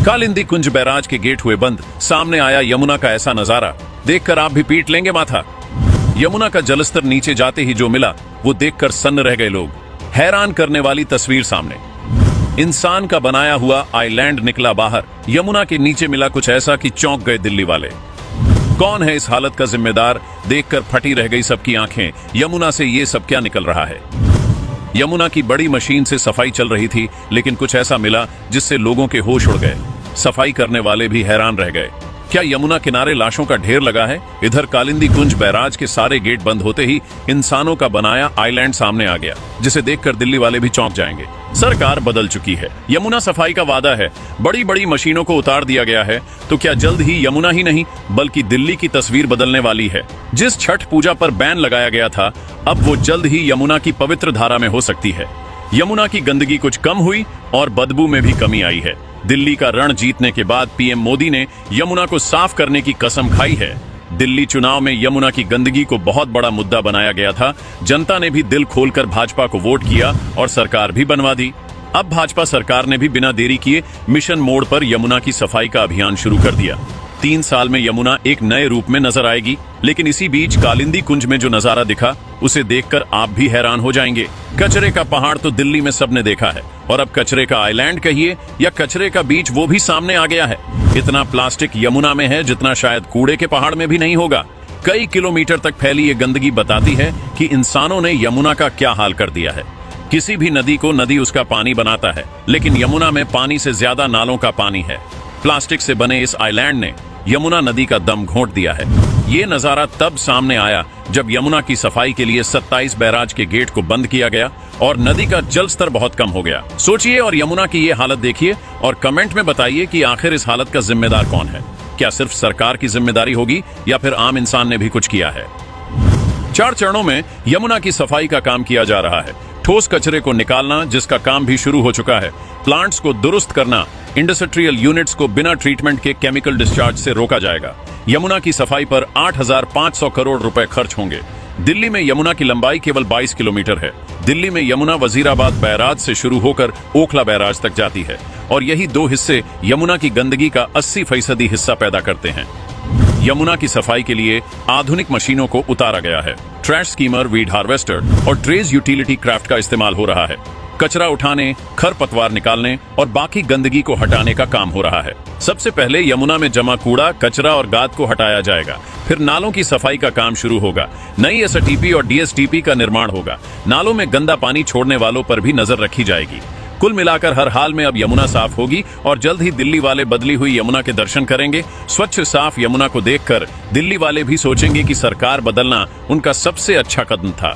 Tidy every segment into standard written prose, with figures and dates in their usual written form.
कालिंदी कुंज barrage के gate हुए बंद। सामने आया यमुना का ऐसा नजारा, देखकर आप भी पीट लेंगे माथा। यमुना का जलस्तर नीचे जाते ही जो मिला वो देखकर सन्न रह गए लोग। हैरान करने वाली तस्वीर सामने, इंसान का बनाया हुआ आइलैंड निकला बाहर। यमुना के नीचे मिला कुछ ऐसा कि चौंक गए दिल्ली वाले। कौन है इस हालत का जिम्मेदार, देखकर फटी रह गई सबकी आंखें। यमुना से ये सब क्या निकल रहा है। यमुना की बड़ी मशीन से सफाई चल रही थी, लेकिन कुछ ऐसा मिला जिससे लोगों के होश उड़ गए। सफाई करने वाले भी हैरान रह गए। क्या यमुना किनारे लाशों का ढेर लगा है। इधर कालिंदी कुंज बैराज के सारे गेट बंद होते ही इंसानों का बनाया आइलैंड सामने आ गया, जिसे देखकर दिल्ली वाले भी चौंक जाएंगे। सरकार बदल चुकी है, यमुना सफाई का वादा है, बड़ी बड़ी मशीनों को उतार दिया गया है। तो क्या जल्द ही यमुना ही नहीं बल्कि दिल्ली की तस्वीर बदलने वाली है। जिस छठ पूजा पर बैन लगाया गया था, अब वो जल्द ही यमुना की पवित्र धारा में हो सकती है। यमुना की गंदगी कुछ कम हुई और बदबू में भी कमी आई है। दिल्ली का रण जीतने के बाद पीएम मोदी ने यमुना को साफ करने की कसम खाई है। दिल्ली चुनाव में यमुना की गंदगी को बहुत बड़ा मुद्दा बनाया गया था। जनता ने भी दिल खोलकर भाजपा को वोट किया और सरकार भी बनवा दी। अब भाजपा सरकार ने भी बिना देरी किए मिशन मोड पर यमुना की सफाई का अभियान शुरू कर दिया। 3 साल में यमुना एक नए रूप में नजर आएगी। लेकिन इसी बीच कालिंदी कुंज में जो नजारा दिखा, उसे देखकर आप भी हैरान हो जाएंगे। कचरे का पहाड़ तो दिल्ली में सबने देखा है, और अब कचरे का आइलैंड कहिए या कचरे का बीच, वो भी सामने आ गया है। इतना प्लास्टिक यमुना में है जितना शायद कूड़े के पहाड़ में भी नहीं होगा। कई किलोमीटर तक फैली ये गंदगी बताती है कि इंसानों ने यमुना का क्या हाल कर दिया है। किसी भी नदी को नदी उसका पानी बनाता है, लेकिन यमुना में पानी से ज्यादा नालों का पानी है। प्लास्टिक से बने इस आइलैंड ने यमुना नदी का दम घोंट दिया है। ये नजारा तब सामने आया जब यमुना की सफाई के लिए 27 बैराज के गेट को बंद किया गया और नदी का जल स्तर बहुत कम हो गया। सोचिए और यमुना की ये हालत देखिए और कमेंट में बताइए कि आखिर इस हालत का जिम्मेदार कौन है। क्या सिर्फ सरकार की जिम्मेदारी होगी या फिर आम इंसान ने भी कुछ किया है। 4 चरणों में यमुना की सफाई का काम किया जा रहा है। ठोस कचरे को निकालना, जिसका काम भी शुरू हो चुका है। प्लांट्स को दुरुस्त करना, इंडस्ट्रियल यूनिट्स को बिना ट्रीटमेंट के केमिकल डिस्चार्ज से रोका जाएगा। यमुना की सफाई पर 8,500 करोड़ रुपए खर्च होंगे। दिल्ली में यमुना की लंबाई केवल 22 किलोमीटर है। दिल्ली में यमुना वजीराबाद बैराज से शुरू होकर ओखला बैराज तक जाती है, और यही 2 हिस्से यमुना की गंदगी का 80% हिस्सा पैदा करते हैं। यमुना की सफाई के लिए आधुनिक मशीनों को उतारा गया है। ट्रैश स्कीमर, वीड हार्वेस्टर और ट्रेज यूटिलिटी क्राफ्ट का इस्तेमाल हो रहा है। कचरा उठाने, खरपतवार निकालने और बाकी गंदगी को हटाने का काम हो रहा है। सबसे पहले यमुना में जमा कूड़ा, कचरा और गाद को हटाया जाएगा। फिर नालों की सफाई का काम शुरू होगा। नई एसटीपी और डीएसटीपी का निर्माण होगा। नालों में गंदा पानी छोड़ने वालों पर भी नजर रखी जाएगी। कुल मिलाकर हर हाल में अब यमुना साफ होगी और जल्द ही दिल्ली वाले बदली हुई यमुना के दर्शन करेंगे। स्वच्छ साफ यमुना को देखकर दिल्ली वाले भी सोचेंगे कि सरकार बदलना उनका सबसे अच्छा कदम था।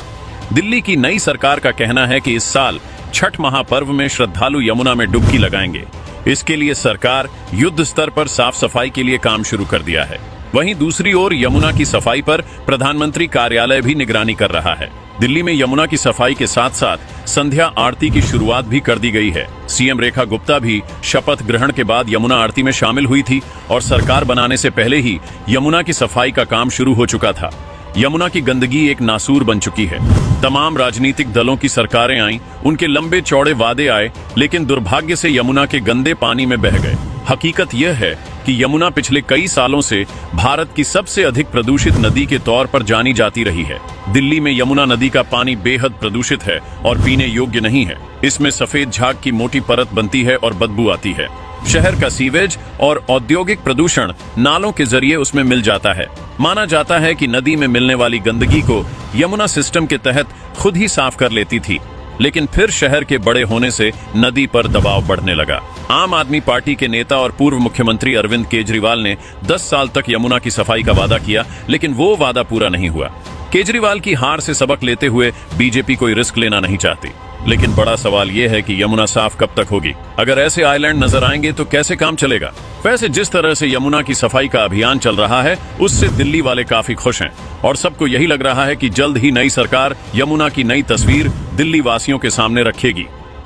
दिल्ली की नई सरकार का कहना है कि इस साल छठ महापर्व में श्रद्धालु यमुना में डुबकी लगाएंगे। इसके लिए सरकार युद्ध स्तर पर साफ सफाई के लिए काम शुरू कर दिया है। वहीं दूसरी ओर यमुना की सफाई पर प्रधानमंत्री कार्यालय भी निगरानी कर रहा है। दिल्ली में यमुना की सफाई के साथ साथ संध्या आरती की शुरुआत भी कर दी गई है। सीएम रेखा गुप्ता भी शपथ ग्रहण के बाद यमुना आरती में शामिल हुई थी और सरकार बनाने से पहले ही यमुना की सफाई का काम शुरू हो चुका था। यमुना की गंदगी एक नासूर बन चुकी है। तमाम राजनीतिक दलों की सरकारें आईं, उनके लंबे चौड़े वादे आए, लेकिन दुर्भाग्य से यमुना के गंदे पानी में बह गए। हकीकत यह है कि यमुना पिछले कई सालों से भारत की सबसे अधिक प्रदूषित नदी के तौर पर जानी जाती रही है। दिल्ली में यमुना नदी का पानी बेहद प्रदूषित है और पीने योग्य नहीं है। इसमें सफेद झाग की मोटी परत बनती है और बदबू आती है। शहर का सीवेज और औद्योगिक प्रदूषण नालों के जरिए उसमें मिल जाता है। माना जाता है कि नदी में मिलने वाली गंदगी को यमुना सिस्टम के तहत खुद ही साफ कर लेती थी, लेकिन फिर शहर के बड़े होने से नदी पर दबाव बढ़ने लगा। आम आदमी पार्टी के नेता और पूर्व मुख्यमंत्री अरविंद केजरीवाल ने 10 साल तक यमुना की सफाई का वादा किया, लेकिन वो वादा पूरा नहीं हुआ। केजरीवाल की हार से सबक लेते हुए बीजेपी कोई रिस्क लेना नहीं चाहती। लेकिन बड़ा सवाल यह है कि यमुना साफ कब तक होगी। अगर ऐसे आइलैंड नजर आएंगे तो कैसे काम चलेगा। वैसे जिस तरह से यमुना की सफाई का अभियान चल रहा है, उससे दिल्ली वाले काफी खुश हैं और सबको यही लग रहा है कि जल्द ही नई सरकार यमुना की नई तस्वीर दिल्ली वासियों के सामने रखेगी।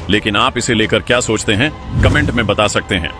लेकिन आप इसे लेकर क्या सोचते हैं, कमेंट में बता सकते हैं।